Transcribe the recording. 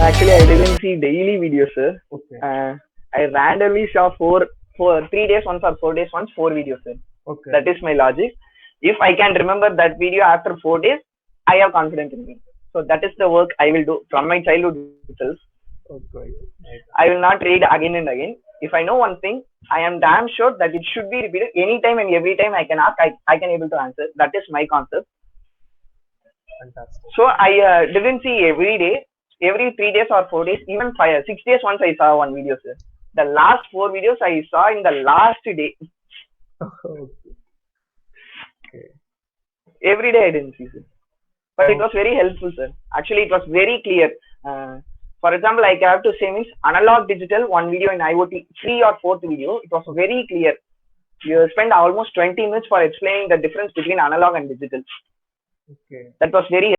Actually, I didn't see daily videos, sir. Okay. I randomly saw 3 days once or 4 days once, 4 videos, sir. Okay. That is my logic. If I can remember that video after 4 days, I have confidence in me. So that is the work I will do from my childhood itself. Okay. Right. I will not read again and again. If I know one thing, I am damn sure that it should be repeated anytime and every time I can ask, I can able to answer. That is my concept. Fantastic. So I didn't see every day, every 3 days or 4 days, even 6 days once I saw one video, sir. The last 4 videos I saw in the last day. Okay. Every day I didn't see, sir. But it was very helpful, sir. Actually, it was very clear. For example, I have to say means analog digital, one video in IoT, 3 or 4th video, it was very clear. You spend almost 20 minutes for explaining the difference between analog and digital. Okay. That was very